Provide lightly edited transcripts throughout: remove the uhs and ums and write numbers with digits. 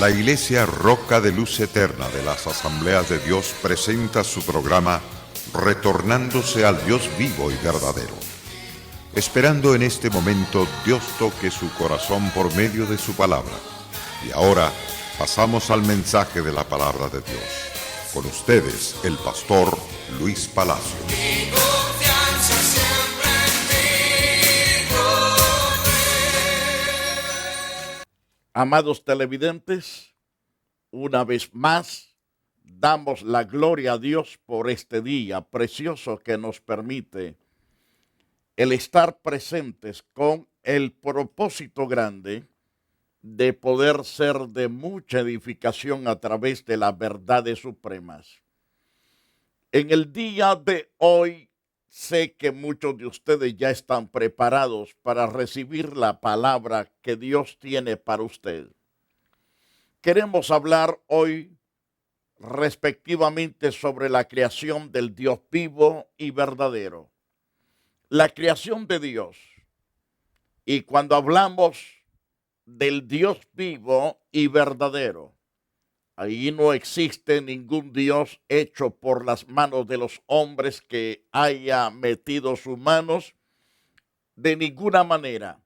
La Iglesia Roca de Luz Eterna de las Asambleas de Dios presenta su programa Retornándose al Dios vivo y verdadero. Esperando en este momento Dios toque su corazón por medio de su palabra. Y ahora pasamos al mensaje de la palabra de Dios. Con ustedes, el pastor Luis Palacio. Amados televidentes, una vez más damos la gloria a Dios por este día precioso que nos permite el estar presentes con el propósito grande de poder ser de mucha edificación a través de las verdades supremas. En el día de hoy, sé que muchos de ustedes ya están preparados para recibir la palabra que Dios tiene para usted. Queremos hablar hoy respectivamente sobre la creación del Dios vivo y verdadero. La creación de Dios. Y cuando hablamos del Dios vivo y verdadero, ahí no existe ningún Dios hecho por las manos de los hombres que haya metido sus manos de ninguna manera.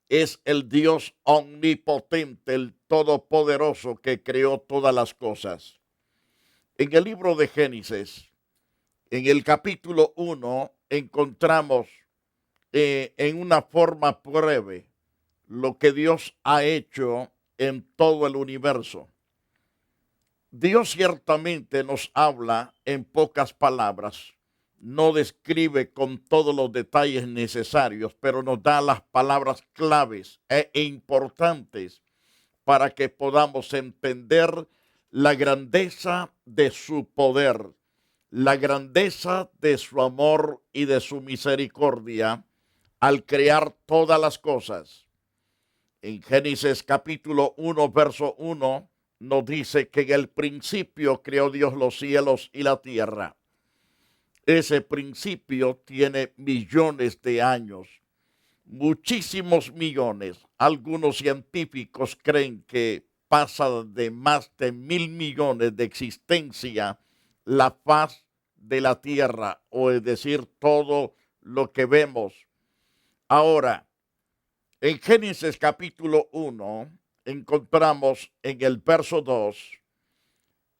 Es el Dios omnipotente, el todopoderoso que creó todas las cosas. En el libro de Génesis, en el capítulo 1, encontramos en una forma breve lo que Dios ha hecho en todo el universo. Dios ciertamente nos habla en pocas palabras, no describe con todos los detalles necesarios, pero nos da las palabras claves e importantes para que podamos entender la grandeza de su poder, la grandeza de su amor y de su misericordia al crear todas las cosas. En Génesis capítulo 1, verso 1, nos dice que en el principio creó Dios los cielos y la tierra. Ese principio tiene millones de años, muchísimos millones. Algunos científicos creen que pasa de más de 1.000 millones de existencia la faz de la tierra, o es decir, todo lo que vemos. Ahora, en Génesis capítulo 1, encontramos en el verso 2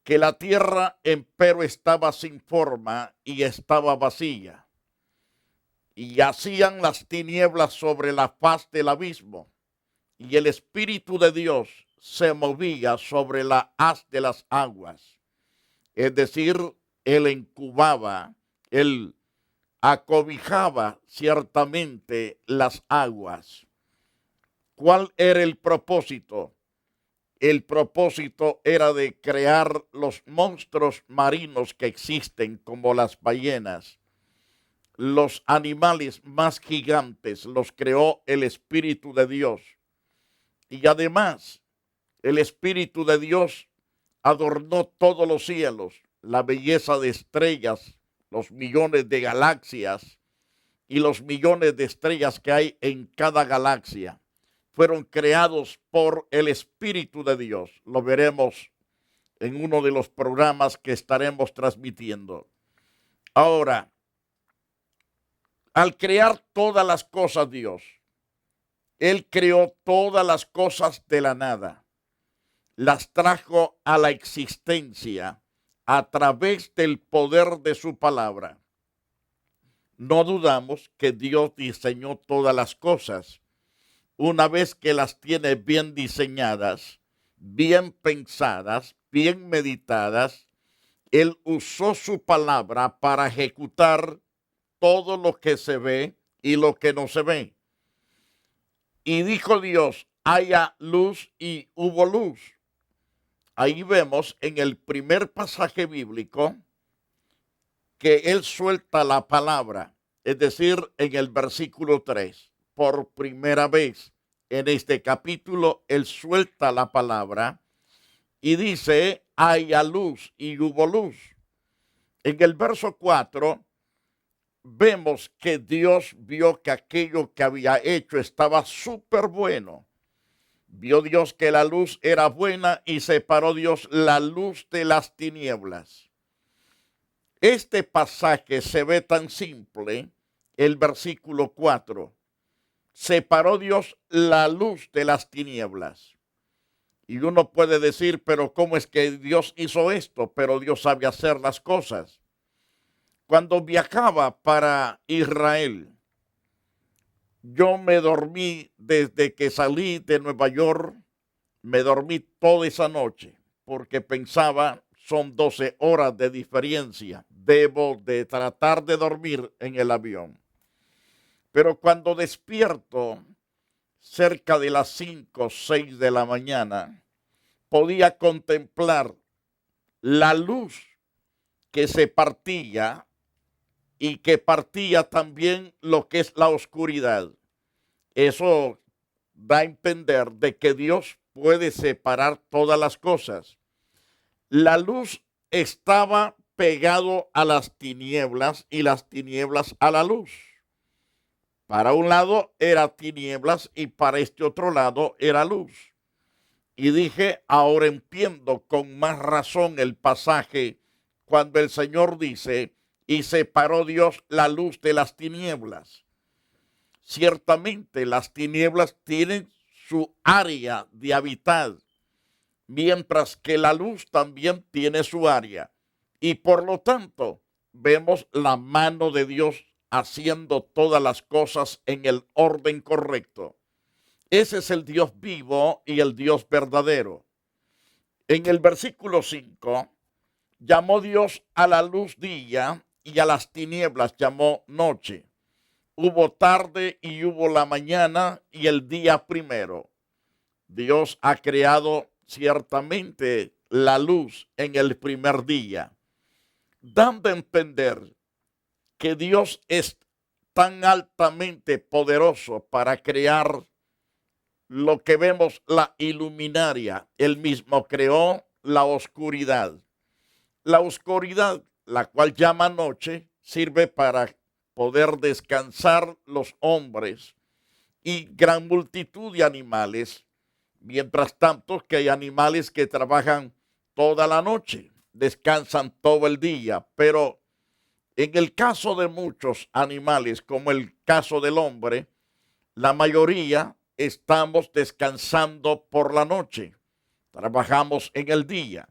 que la tierra empero estaba sin forma y estaba vacía, y yacían las tinieblas sobre la faz del abismo, y el Espíritu de Dios se movía sobre la haz de las aguas. Es decir, él incubaba, él acobijaba ciertamente las aguas. ¿Cuál era el propósito? El propósito era de crear los monstruos marinos que existen, como las ballenas. Los animales más gigantes los creó el Espíritu de Dios. Y además, el Espíritu de Dios adornó todos los cielos, la belleza de estrellas, los millones de galaxias y los millones de estrellas que hay en cada galaxia. Fueron creados por el Espíritu de Dios. Lo veremos en uno de los programas que estaremos transmitiendo. Ahora, al crear todas las cosas Dios, Él creó todas las cosas de la nada. Las trajo a la existencia a través del poder de su palabra. No dudamos que Dios diseñó todas las cosas. Una vez que las tiene bien diseñadas, bien pensadas, bien meditadas, Él usó su palabra para ejecutar todo lo que se ve y lo que no se ve. Y dijo Dios, haya luz, y hubo luz. Ahí vemos en el primer pasaje bíblico que Él suelta la palabra, es decir, en el versículo 3. Por primera vez en este capítulo, Él suelta la palabra y dice, haya luz, y hubo luz. En el verso 4, vemos que Dios vio que aquello que había hecho estaba súper bueno. Vio Dios que la luz era buena y separó Dios la luz de las tinieblas. Este pasaje se ve tan simple, el versículo 4. Separó Dios la luz de las tinieblas. Y uno puede decir, pero ¿cómo es que Dios hizo esto? Pero Dios sabe hacer las cosas. Cuando viajaba para Israel, yo me dormí desde que salí de Nueva York, me dormí toda esa noche, porque pensaba, son 12 horas de diferencia, debo de tratar de dormir en el avión. Pero cuando despierto, cerca de las 5 o 6 de la mañana, podía contemplar la luz que se partía y que partía también lo que es la oscuridad. Eso da a entender de que Dios puede separar todas las cosas. La luz estaba pegado a las tinieblas y las tinieblas a la luz. Para un lado era tinieblas y para este otro lado era luz. Y dije, ahora entiendo con más razón el pasaje cuando el Señor dice, y separó Dios la luz de las tinieblas. Ciertamente las tinieblas tienen su área de habitar, mientras que la luz también tiene su área. Y por lo tanto, vemos la mano de Dios haciendo todas las cosas en el orden correcto. Ese es el Dios vivo y el Dios verdadero. En el versículo 5, llamó Dios a la luz día y a las tinieblas llamó noche. Hubo tarde y hubo la mañana y el día primero. Dios ha creado ciertamente la luz en el primer día, dando a entender que Dios es tan altamente poderoso para crear lo que vemos, la iluminaria. Él mismo creó la oscuridad. La oscuridad, la cual llama noche, sirve para poder descansar los hombres y gran multitud de animales. Mientras tanto que hay animales que trabajan toda la noche, descansan todo el día, pero en el caso de muchos animales, como el caso del hombre, la mayoría estamos descansando por la noche, trabajamos en el día.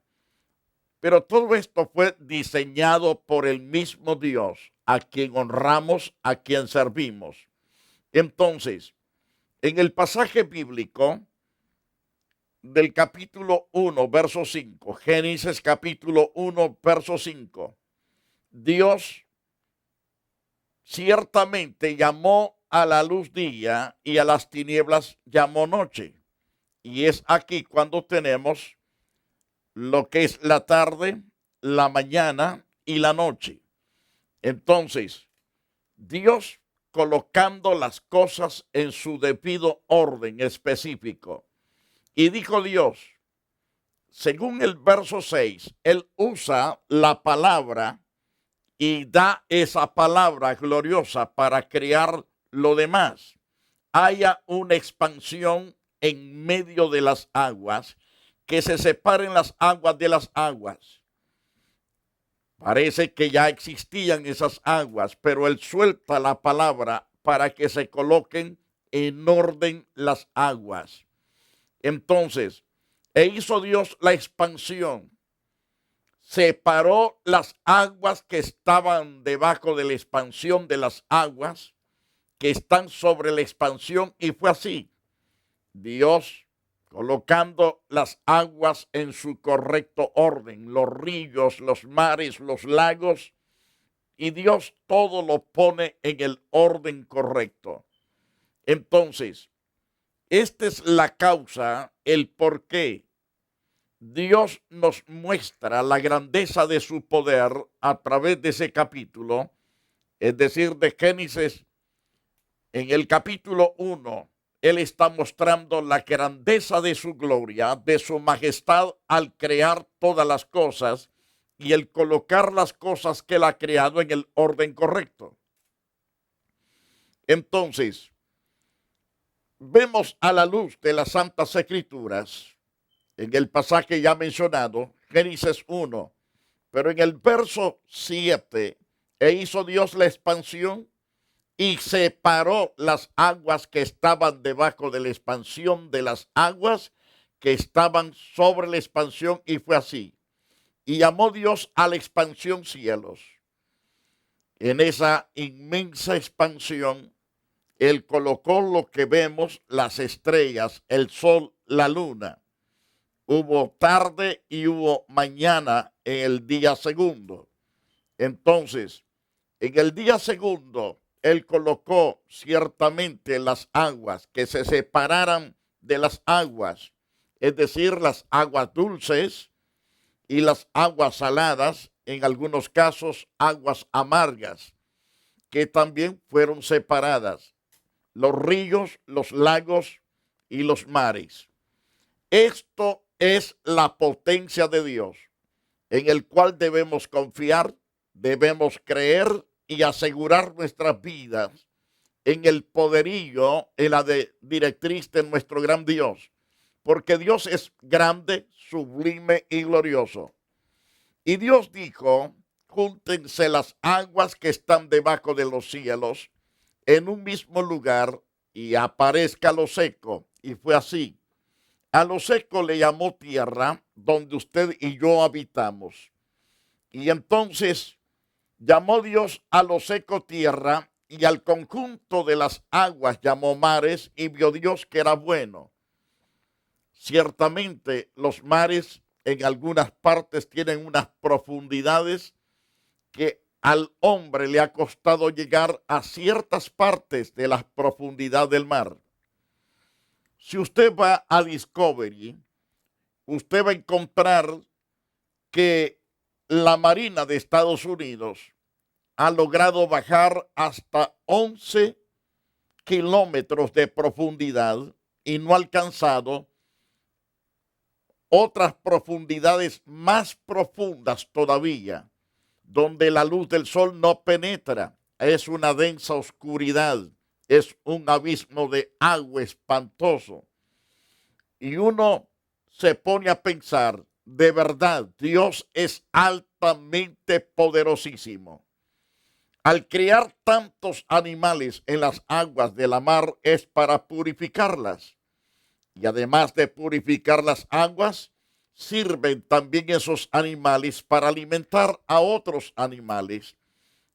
Pero todo esto fue diseñado por el mismo Dios, a quien honramos, a quien servimos. Entonces, en el pasaje bíblico del capítulo 1, verso 5, Génesis capítulo 1, verso 5, Dios ciertamente llamó a la luz día y a las tinieblas llamó noche. Y es aquí cuando tenemos lo que es la tarde, la mañana y la noche. Entonces, Dios colocando las cosas en su debido orden específico. Y dijo Dios, según el verso 6, Él usa la palabra y da esa palabra gloriosa para crear lo demás. Haya una expansión en medio de las aguas, que se separen las aguas de las aguas. Parece que ya existían esas aguas, pero Él suelta la palabra para que se coloquen en orden las aguas. Entonces, hizo Dios la expansión. Separó las aguas que estaban debajo de la expansión de las aguas que están sobre la expansión, y fue así. Dios colocando las aguas en su correcto orden, los ríos, los mares, los lagos, y Dios todo lo pone en el orden correcto. Entonces, esta es la causa, el por qué Dios nos muestra la grandeza de su poder a través de ese capítulo, es decir, de Génesis. En el capítulo 1, Él está mostrando la grandeza de su gloria, de su majestad al crear todas las cosas y el colocar las cosas que Él ha creado en el orden correcto. Entonces, vemos a la luz de las Santas Escrituras, en el pasaje ya mencionado, Génesis 1, pero en el verso 7, e hizo Dios la expansión y separó las aguas que estaban debajo de la expansión de las aguas que estaban sobre la expansión, y fue así. Y llamó Dios a la expansión cielos. En esa inmensa expansión, Él colocó lo que vemos, las estrellas, el sol, la luna. Hubo tarde y hubo mañana en el día segundo. Entonces, en el día segundo, Él colocó ciertamente las aguas que se separaran de las aguas, es decir, las aguas dulces y las aguas saladas, en algunos casos aguas amargas, que también fueron separadas, los ríos, los lagos y los mares. Esto es la potencia de Dios, en el cual debemos confiar, debemos creer y asegurar nuestras vidas en el poderío, en la directriz de nuestro gran Dios, porque Dios es grande, sublime y glorioso. Y Dios dijo: júntense las aguas que están debajo de los cielos en un mismo lugar y aparezca lo seco. Y fue así. A lo seco le llamó tierra, donde usted y yo habitamos. Y entonces llamó Dios a lo seco tierra, y al conjunto de las aguas llamó mares, y vio Dios que era bueno. Ciertamente los mares en algunas partes tienen unas profundidades que al hombre le ha costado llegar a ciertas partes de la profundidad del mar. Si usted va a Discovery, usted va a encontrar que la Marina de Estados Unidos ha logrado bajar hasta 11 kilómetros de profundidad y no ha alcanzado otras profundidades más profundas todavía, donde la luz del sol no penetra. Es una densa oscuridad, es un abismo de agua espantoso. Y uno se pone a pensar, de verdad, Dios es altamente poderosísimo. Al criar tantos animales en las aguas de la mar es para purificarlas. Y además de purificar las aguas, sirven también esos animales para alimentar a otros animales.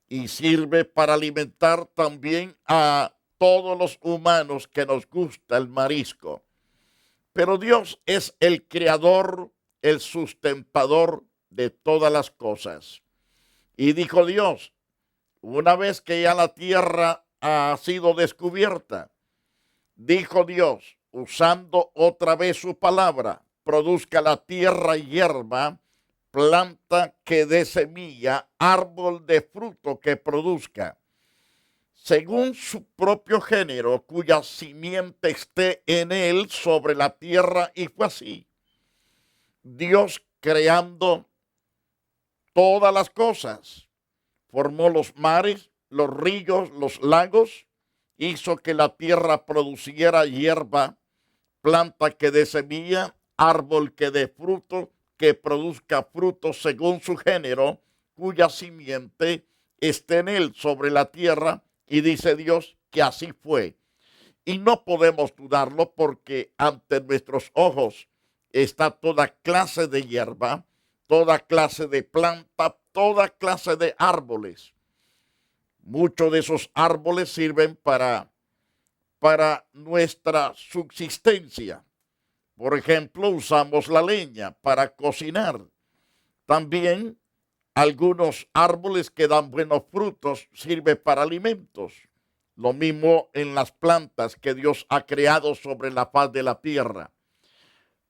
Y sirve para alimentar también a todos los humanos que nos gusta el marisco. Pero Dios es el creador, el sustentador de todas las cosas. Y dijo Dios, una vez que ya la tierra ha sido descubierta, dijo Dios, usando otra vez su palabra, produzca la tierra hierba, planta que dé semilla, árbol de fruto que produzca, según su propio género, cuya simiente esté en él sobre la tierra. Y fue así. Dios, creando todas las cosas, formó los mares, los ríos, los lagos, hizo que la tierra produciera hierba, planta que dé semilla, árbol que dé fruto, que produzca frutos según su género, cuya simiente esté en él sobre la tierra. Y dice Dios que así fue. Y no podemos dudarlo, porque ante nuestros ojos está toda clase de hierba, toda clase de planta, toda clase de árboles. Muchos de esos árboles sirven para nuestra subsistencia. Por ejemplo, usamos la leña para cocinar. También algunos árboles que dan buenos frutos sirven para alimentos. Lo mismo en las plantas que Dios ha creado sobre la faz de la tierra.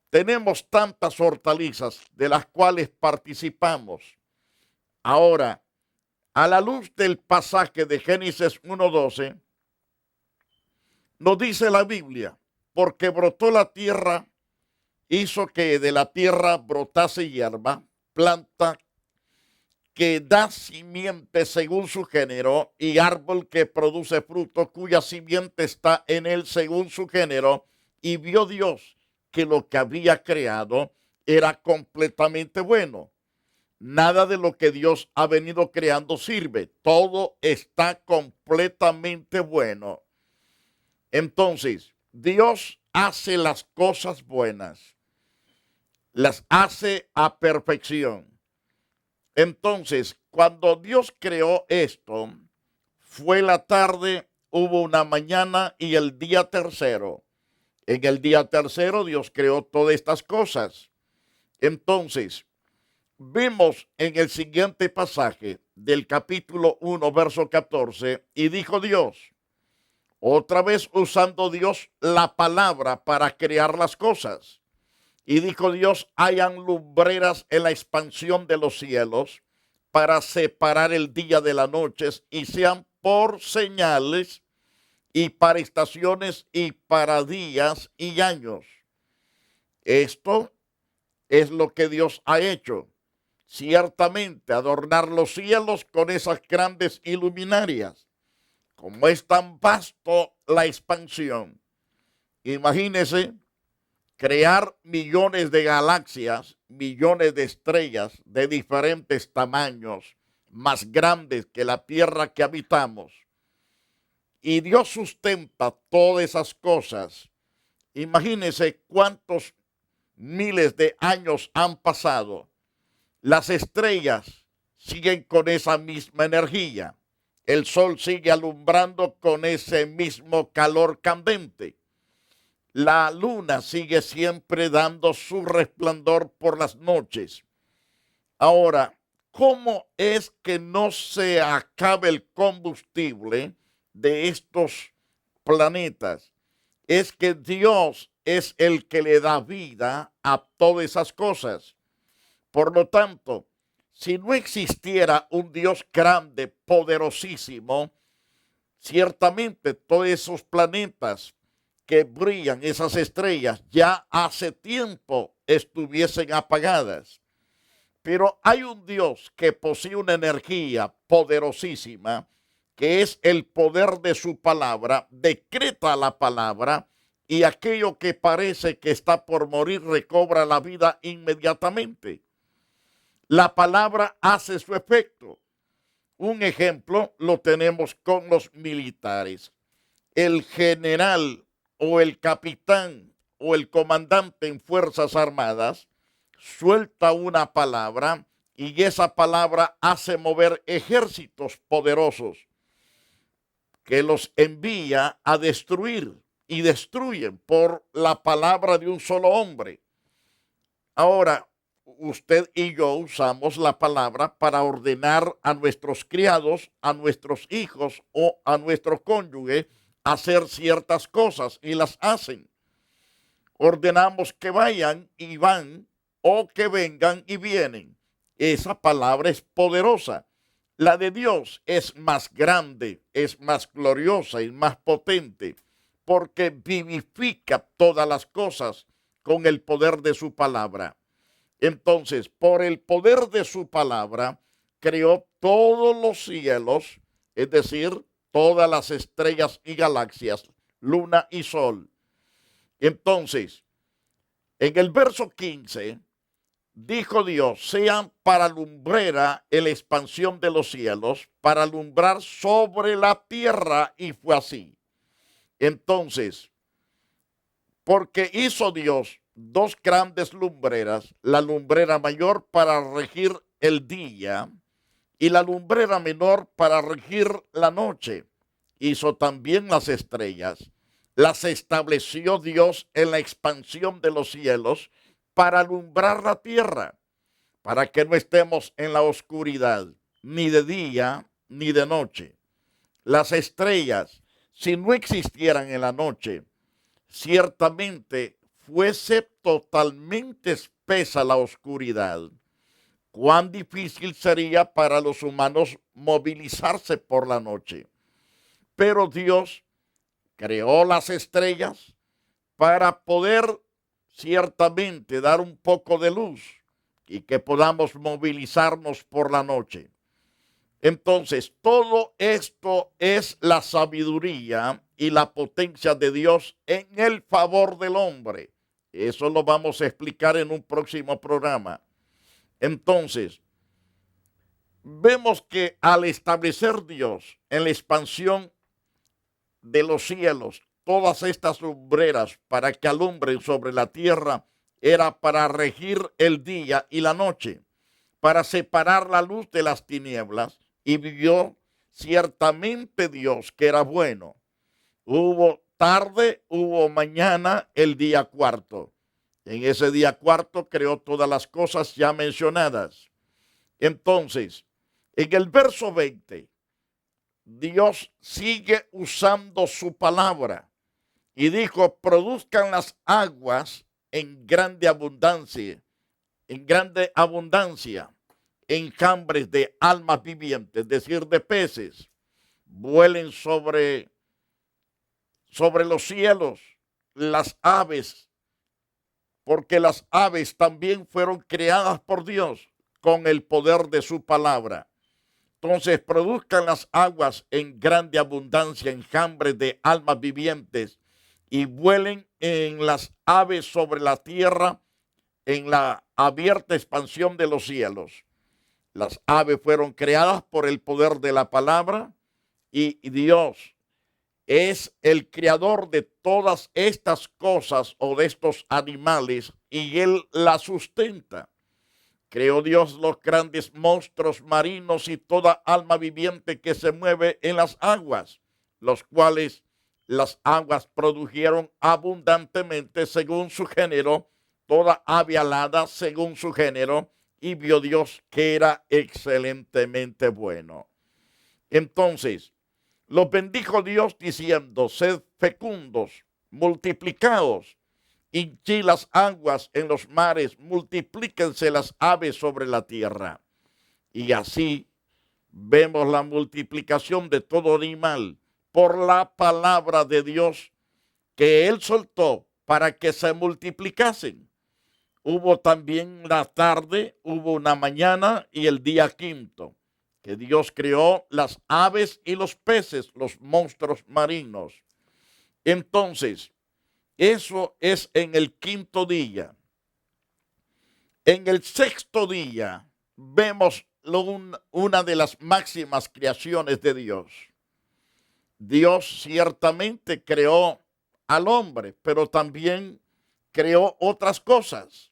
Tenemos tantas hortalizas de las cuales participamos. Ahora, a la luz del pasaje de Génesis 1:12, nos dice la Biblia, porque brotó la tierra, hizo que de la tierra brotase hierba, planta que da simiente según su género, y árbol que produce fruto, cuya simiente está en él según su género. Y vio Dios que lo que había creado era completamente bueno. Nada de lo que Dios ha venido creando sirve. Todo está completamente bueno. Entonces, Dios hace las cosas buenas. Las hace a perfección. Entonces, cuando Dios creó esto, fue la tarde, hubo una mañana y el día tercero. En el día tercero Dios creó todas estas cosas. Entonces, vimos en el siguiente pasaje del capítulo 1, verso 14, y dijo Dios, otra vez usando Dios la palabra para crear las cosas. Y dijo Dios, hayan lumbreras en la expansión de los cielos para separar el día de las noches y sean por señales y para estaciones y para días y años. Esto es lo que Dios ha hecho. Ciertamente adornar los cielos con esas grandes iluminarias. Como es tan vasto la expansión, imagínese crear millones de galaxias, millones de estrellas de diferentes tamaños, más grandes que la tierra que habitamos. Y Dios sustenta todas esas cosas. Imagínense cuántos miles de años han pasado. Las estrellas siguen con esa misma energía. El sol sigue alumbrando con ese mismo calor candente. La luna sigue siempre dando su resplandor por las noches. Ahora, ¿cómo es que no se acabe el combustible de estos planetas? Es que Dios es el que le da vida a todas esas cosas. Por lo tanto, si no existiera un Dios grande, poderosísimo, ciertamente todos esos planetas que brillan, esas estrellas, ya hace tiempo estuviesen apagadas. Pero hay un Dios que posee una energía poderosísima, que es el poder de su palabra, decreta la palabra, y aquello que parece que está por morir recobra la vida inmediatamente. La palabra hace su efecto. Un ejemplo lo tenemos con los militares. El general o el capitán o el comandante en Fuerzas Armadas suelta una palabra y esa palabra hace mover ejércitos poderosos que los envía a destruir y destruyen por la palabra de un solo hombre. Ahora, usted y yo usamos la palabra para ordenar a nuestros criados, a nuestros hijos o a nuestro cónyuge hacer ciertas cosas y las hacen. Ordenamos que vayan y van o que vengan y vienen. Esa palabra es poderosa. La de Dios es más grande, es más gloriosa y más potente porque vivifica todas las cosas con el poder de su palabra. Entonces, por el poder de su palabra, creó todos los cielos, es decir, todas las estrellas y galaxias, luna y sol. Entonces, en el verso 15, dijo Dios, sean para lumbrera en la expansión de los cielos, para alumbrar sobre la tierra, y fue así. Entonces, porque hizo Dios dos grandes lumbreras, la lumbrera mayor para regir el día y la lumbrera menor para regir la noche. Hizo también las estrellas. Las estableció Dios en la expansión de los cielos para alumbrar la tierra, para que no estemos en la oscuridad, ni de día ni de noche. Las estrellas, si no existieran en la noche, ciertamente fuese totalmente espesa la oscuridad. Cuán difícil sería para los humanos movilizarse por la noche. Pero Dios creó las estrellas para poder ciertamente dar un poco de luz, y que podamos movilizarnos por la noche. Entonces, todo esto es la sabiduría y la potencia de Dios en el favor del hombre. Eso lo vamos a explicar en un próximo programa. Entonces, vemos que al establecer Dios en la expansión de los cielos todas estas lumbreras para que alumbren sobre la tierra, era para regir el día y la noche, para separar la luz de las tinieblas, y vio ciertamente Dios que era bueno. Hubo tarde, hubo mañana, el día cuarto. En ese día cuarto creó todas las cosas ya mencionadas. Entonces, en el verso 20, Dios sigue usando su palabra y dijo: produzcan las aguas en grande abundancia, enjambres de almas vivientes, es decir, de peces, vuelen sobre los cielos las aves, porque las aves también fueron creadas por Dios con el poder de su palabra. Entonces, produzcan las aguas en grande abundancia, enjambres de almas vivientes, y vuelen en las aves sobre la tierra, en la abierta expansión de los cielos. Las aves fueron creadas por el poder de la palabra, y Dios es el creador de todas estas cosas o de estos animales, y Él las sustenta. Creó Dios los grandes monstruos marinos y toda alma viviente que se mueve en las aguas, los cuales las aguas produjeron abundantemente según su género, toda ave alada según su género, y vio Dios que era excelentemente bueno. Entonces, los bendijo Dios diciendo: sed fecundos, multiplicaos, hinchid las aguas en los mares, multiplíquense las aves sobre la tierra. Y así vemos la multiplicación de todo animal por la palabra de Dios que Él soltó para que se multiplicasen. Hubo también la tarde, hubo una mañana y el día quinto, que Dios creó las aves y los peces, los monstruos marinos. Entonces, eso es en el quinto día. En el sexto día vemos una de las máximas creaciones de Dios. Dios ciertamente creó al hombre, pero también creó otras cosas.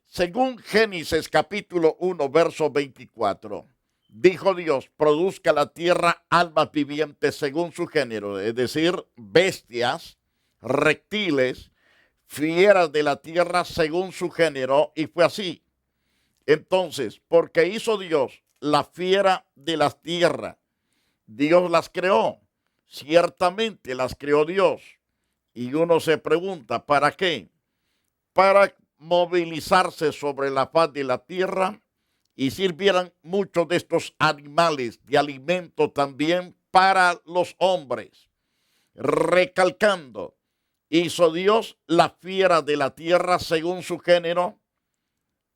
Según Génesis capítulo 1, verso 24, dijo Dios: produzca la tierra almas vivientes según su género, es decir, bestias, reptiles, fieras de la tierra según su género, y fue así. Entonces, porque hizo Dios la fiera de la tierra, Dios las creó, ciertamente las creó Dios. Y uno se pregunta, ¿para qué? Para movilizarse sobre la faz de la tierra y sirvieran muchos de estos animales de alimento también para los hombres. Recalcando, hizo Dios la fiera de la tierra según su género,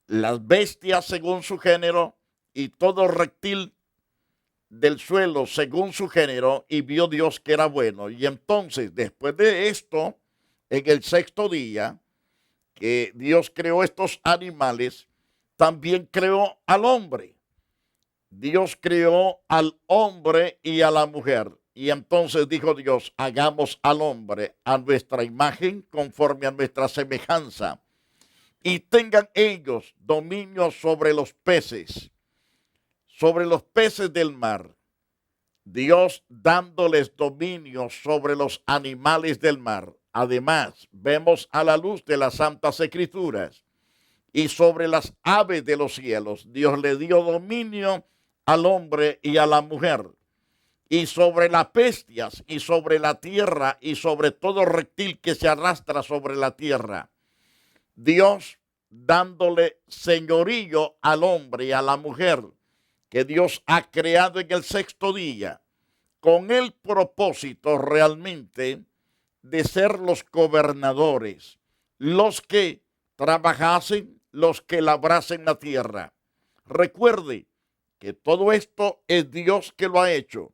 las bestias según su género y todo reptil del suelo según su género, y vio Dios que era bueno. Y entonces, después de esto, en el sexto día, que Dios creó estos animales, también creó al hombre. Dios creó al hombre y a la mujer. Y entonces dijo Dios: hagamos al hombre a nuestra imagen, conforme a nuestra semejanza, y tengan ellos dominio sobre los peces del mar. Dios dándoles dominio sobre los animales del mar. Además, vemos a la luz de las Santas Escrituras, y sobre las aves de los cielos, Dios le dio dominio al hombre y a la mujer, y sobre las bestias, y sobre la tierra, y sobre todo reptil que se arrastra sobre la tierra. Dios dándole señorío al hombre y a la mujer, que Dios ha creado en el sexto día, con el propósito realmente de ser los gobernadores, los que trabajasen, los que labrasen la tierra. Recuerde que todo esto es Dios que lo ha hecho.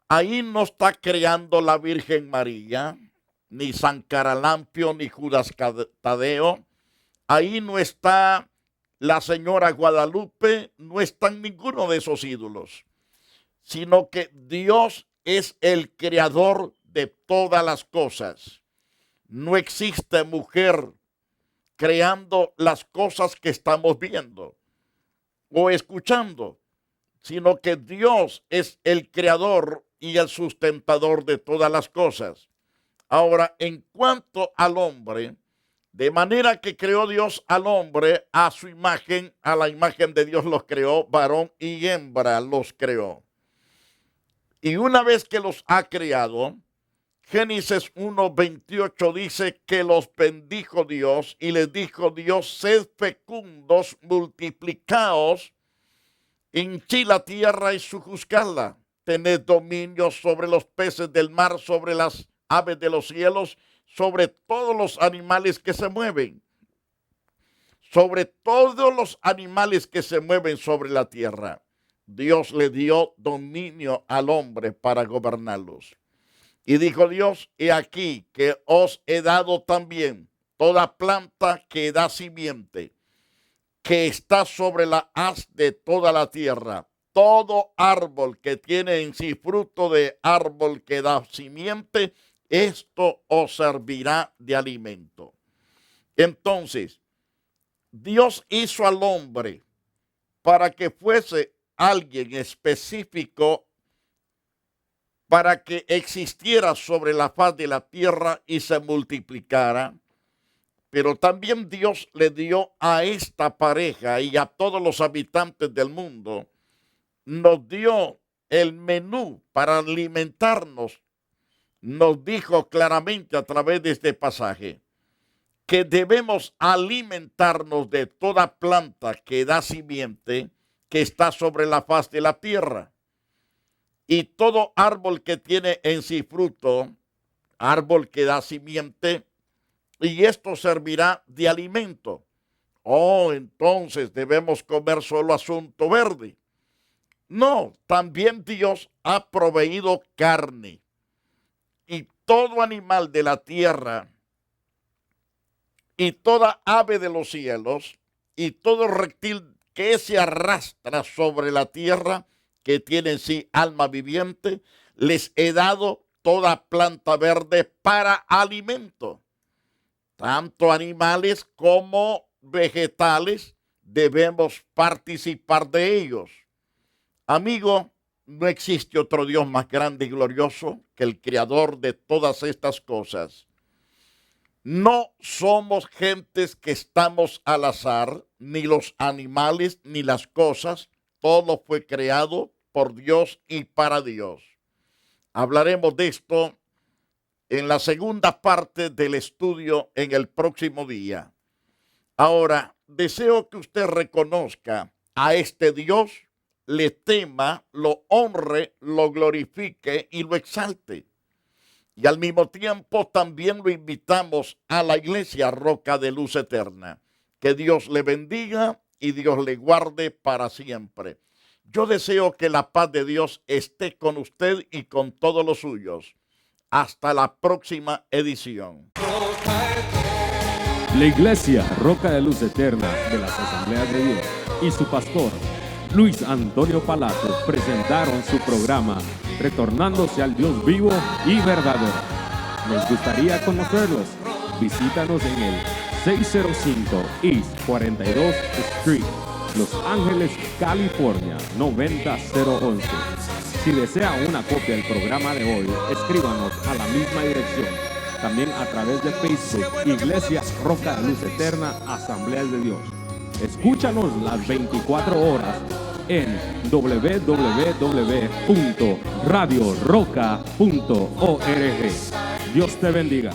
Ahí no está creando la Virgen María, ni San Caralampio, ni Judas Tadeo. Ahí no está la señora Guadalupe, no están ninguno de esos ídolos, sino que Dios es el creador de todas las cosas. No existe mujer creando las cosas que estamos viendo o escuchando, sino que Dios es el creador y el sustentador de todas las cosas. Ahora, en cuanto al hombre, de manera que creó Dios al hombre a su imagen, a la imagen de Dios los creó, varón y hembra los creó. Y una vez que los ha creado, Génesis 1:28 dice que los bendijo Dios y les dijo Dios: sed fecundos, multiplicaos, hinchid la tierra y sojuzgadla, tened dominio sobre los peces del mar, sobre las aves de los cielos, sobre todos los animales que se mueven, sobre todos los animales que se mueven sobre la tierra. Dios le dio dominio al hombre para gobernarlos. Y dijo Dios: he aquí que os he dado también toda planta que da simiente, que está sobre la haz de toda la tierra, todo árbol que tiene en sí fruto de árbol que da simiente, esto os servirá de alimento. Entonces, Dios hizo al hombre para que fuese alguien específico, para que existiera sobre la faz de la tierra y se multiplicara. Pero también Dios le dio a esta pareja y a todos los habitantes del mundo, nos dio el menú para alimentarnos. Nos dijo claramente a través de este pasaje que debemos alimentarnos de toda planta que da simiente, que está sobre la faz de la tierra, y todo árbol que tiene en sí fruto, árbol que da simiente, y esto servirá de alimento. Oh, entonces debemos comer solo asunto verde. No, también Dios ha proveído carne, y todo animal de la tierra, y toda ave de los cielos, y todo reptil que se arrastra sobre la tierra, que tiene en sí alma viviente, les he dado toda planta verde para alimento. Tanto animales como vegetales debemos participar de ellos. Amigo, no existe otro Dios más grande y glorioso que el creador de todas estas cosas. No somos gentes que estamos al azar, ni los animales, ni las cosas. Todo fue creado por Dios y para Dios. Hablaremos de esto en la segunda parte del estudio en el próximo día. Ahora, deseo que usted reconozca a este Dios, le tema, lo honre, lo glorifique y lo exalte. Y al mismo tiempo también lo invitamos a la iglesia Roca de Luz Eterna. Que Dios le bendiga y Dios le guarde para siempre. Yo deseo que la paz de Dios esté con usted y con todos los suyos. Hasta la próxima edición. La iglesia Roca de Luz Eterna de las Asambleas de Dios y su pastor Luis Antonio Palacios presentaron su programa Retornándose al Dios vivo y verdadero. Nos gustaría conocerlos. Visítanos en el 605 East 42 Street, Los Ángeles, California 90011. Si desea una copia del programa de hoy, escríbanos a la misma dirección. También a través de Facebook, Iglesia Roca de Luz Eterna, Asambleas de Dios. Escúchanos las 24 horas en www.radioroca.org. Dios te bendiga.